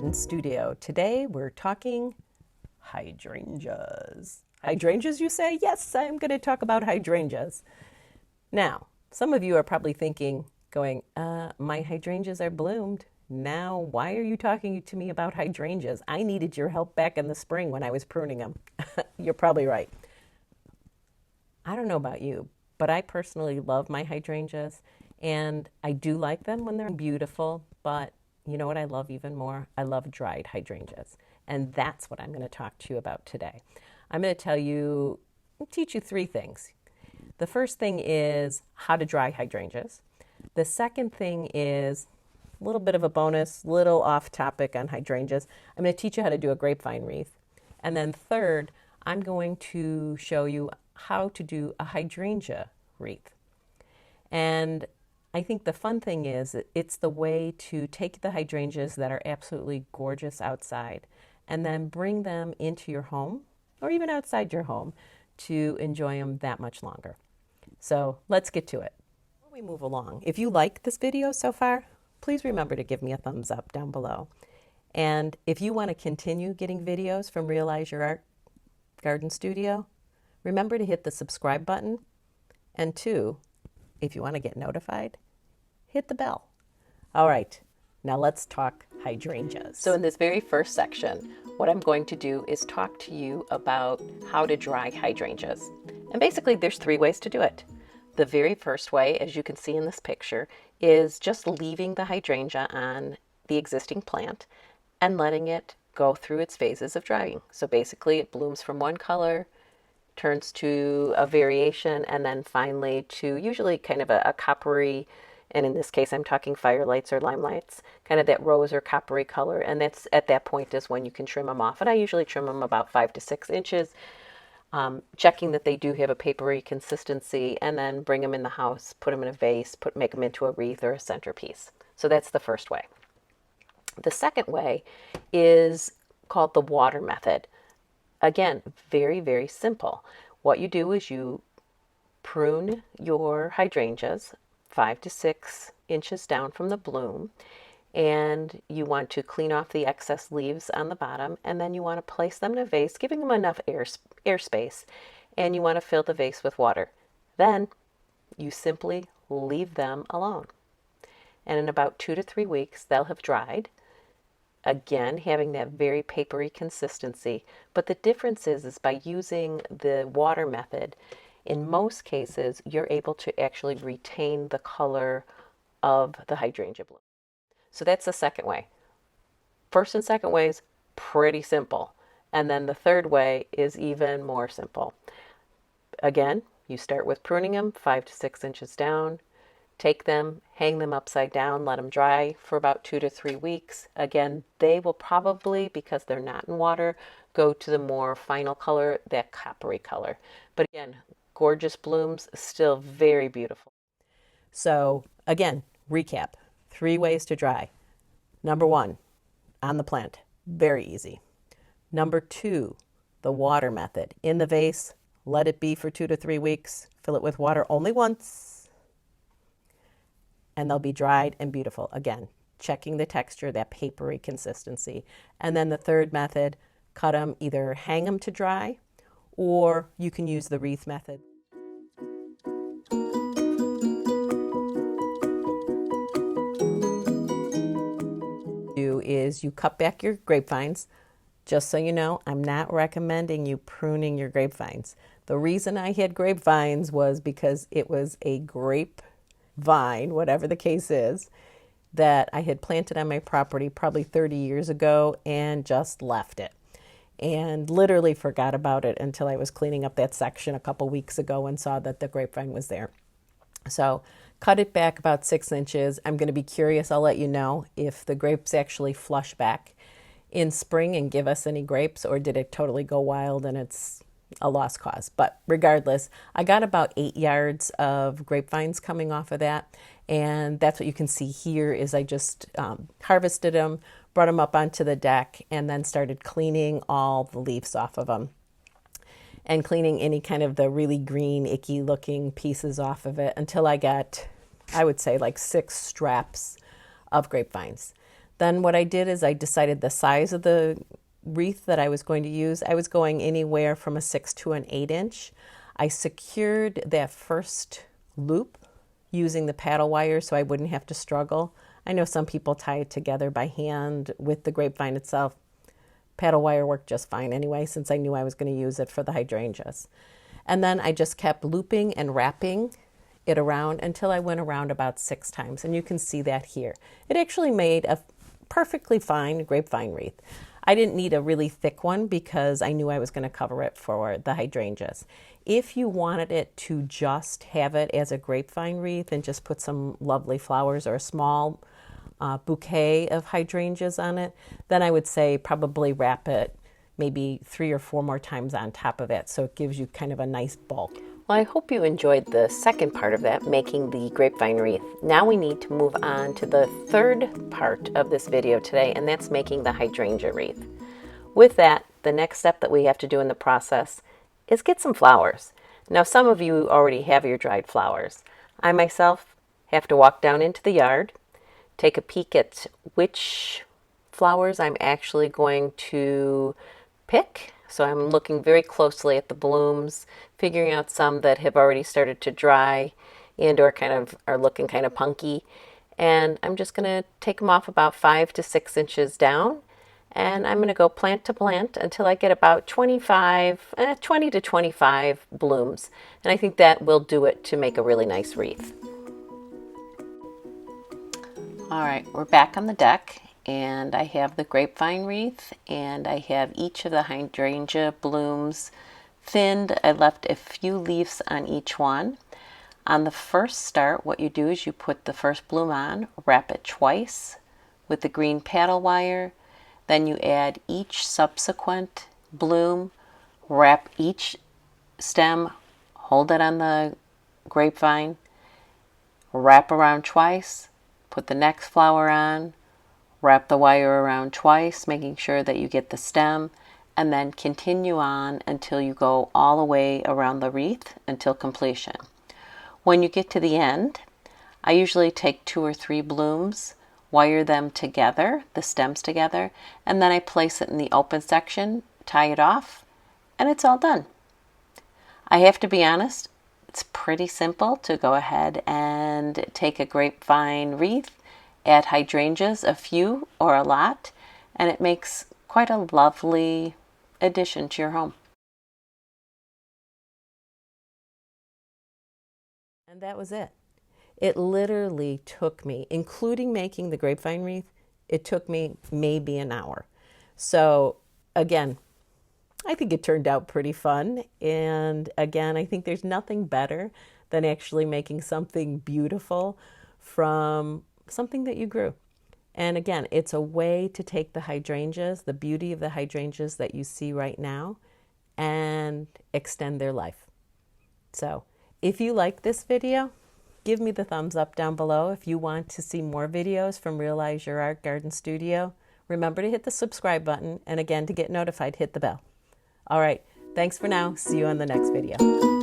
Garden Studio. Today we're talking hydrangeas. Hydrangeas, you say? Yes, I'm going to talk about hydrangeas. Now, some of you are probably thinking, going, my hydrangeas are bloomed. Now, why are you talking to me about hydrangeas? I needed your help back in the spring when I was pruning them. You're probably right. I don't know about you, but I personally love my hydrangeas, and I do like them when they're beautiful, but you know what I love even more? I love dried hydrangeas, and that's what I'm going to talk to you about today. I'm going to teach you three things. The first thing is how to dry hydrangeas. The second thing is a little bit of a bonus, little off topic on hydrangeas. I'm going to teach you how to do a grapevine wreath. And then third, I'm going to show you how to do a hydrangea wreath. And I think the fun thing is it's the way to take the hydrangeas that are absolutely gorgeous outside and then bring them into your home or even outside your home to enjoy them that much longer. So let's get to it. Before we move along, if you like this video so far, please remember to give me a thumbs up down below. And if you want to continue getting videos from Realize Your Art Garden Studio, remember to hit the subscribe button. And two, if you want to get notified, hit the bell. All right, now let's talk hydrangeas. So in this very first section, what I'm going to do is talk to you about how to dry hydrangeas. And basically there's three ways to do it. The very first way, as you can see in this picture, is just leaving the hydrangea on the existing plant and letting it go through its phases of drying. So basically it blooms from one color, turns to a variation, and then finally to usually kind of a coppery, and in this case I'm talking firelights or limelights, kind of that rose or coppery color, and that's at that point is when you can trim them off. And I usually trim them about 5 to 6 inches, checking that they do have a papery consistency, and then bring them in the house, put them in a vase, make them into a wreath or a centerpiece. So that's the first way. The second way is called the water method. Again, very, very simple. What you do is you prune your hydrangeas 5 to 6 inches down from the bloom, and you want to clean off the excess leaves on the bottom, and then you want to place them in a vase, giving them enough air space, and you want to fill the vase with water. Then you simply leave them alone. And in about 2 to 3 weeks, they'll have dried. Again, having that very papery consistency. But the difference is by using the water method, in most cases, you're able to actually retain the color of the hydrangea bloom. So that's the second way. First and second ways, pretty simple. And then the third way is even more simple. Again, you start with pruning them 5 to 6 inches down. Take them, hang them upside down, let them dry for about 2 to 3 weeks. Again, they will probably, because they're not in water, go to the more final color, that coppery color. But again, gorgeous blooms, still very beautiful. So again, recap, 3 ways to dry. Number 1, on the plant, very easy. Number 2, the water method. In the vase, let it be for 2 to 3 weeks, fill it with water only once, and they'll be dried and beautiful. Again, checking the texture, that papery consistency. And then the third method, cut them, either hang them to dry, or you can use the wreath method. Is you cut back your grapevines. Just so you know, I'm not recommending you pruning your grapevines. The reason I had grapevines was because it was a grapevine, whatever the case is, that I had planted on my property probably 30 years ago and just left it. And literally forgot about it until I was cleaning up that section a couple weeks ago and saw that the grapevine was there. So cut it back about 6 inches. I'm going to be curious. I'll let you know if the grapes actually flush back in spring and give us any grapes, or did it totally go wild and it's a lost cause. But regardless, I got about 8 yards of grapevines coming off of that. And that's what you can see here is I just harvested them, brought them up onto the deck, and then started cleaning all the leaves off of them. And cleaning any kind of the really green, icky looking pieces off of it until I got, I would say, like 6 straps of grapevines. Then what I did is I decided the size of the wreath that I was going to use. I was going anywhere from a 6 to an 8 inch. I secured that first loop using the paddle wire so I wouldn't have to struggle. I know some people tie it together by hand with the grapevine itself. Paddle wire worked just fine anyway, since I knew I was going to use it for the hydrangeas. And then I just kept looping and wrapping it around until I went around about 6 times. And you can see that here. It actually made a perfectly fine grapevine wreath. I didn't need a really thick one because I knew I was going to cover it for the hydrangeas. If you wanted it to just have it as a grapevine wreath and just put some lovely flowers or a small bouquet of hydrangeas on it, then I would say probably wrap it maybe 3 or 4 more times on top of it, so it gives you kind of a nice bulk. Well, I hope you enjoyed the second part of that, making the grapevine wreath. Now we need to move on to the third part of this video today, and that's making the hydrangea wreath. With that, the next step that we have to do in the process is get some flowers. Now, some of you already have your dried flowers. I myself have to walk down into the yard, take a peek at which flowers I'm actually going to pick. So I'm looking very closely at the blooms, figuring out some that have already started to dry and or kind of are looking kind of punky. And I'm just going to take them off about 5 to 6 inches down. And I'm going to go plant to plant until I get about 20 to 25 blooms. And I think that will do it to make a really nice wreath. All right, we're back on the deck, and I have the grapevine wreath, and I have each of the hydrangea blooms thinned. I left a few leaves on each one. On the first start, what you do is you put the first bloom on, wrap it twice with the green paddle wire, then you add each subsequent bloom, wrap each stem, hold it on the grapevine, wrap around twice, put the next flower on, wrap the wire around twice, making sure that you get the stem, and then continue on until you go all the way around the wreath until completion. When you get to the end, I usually take 2 or 3 blooms, wire them together, the stems together, and then I place it in the open section, tie it off, and it's all done. I have to be honest, it's pretty simple to go ahead and take a grapevine wreath, add hydrangeas, a few or a lot, and it makes quite a lovely addition to your home. And that was it. It literally took me, including making the grapevine wreath, it took me maybe an hour. So again, I think it turned out pretty fun. And again, I think there's nothing better than actually making something beautiful from something that you grew. And again, it's a way to take the hydrangeas, the beauty of the hydrangeas that you see right now, and extend their life. So if you like this video, give me the thumbs up down below. If you want to see more videos from Realize Your Art Garden Studio, remember to hit the subscribe button. And again, to get notified, hit the bell. All right, thanks for now. See you on the next video.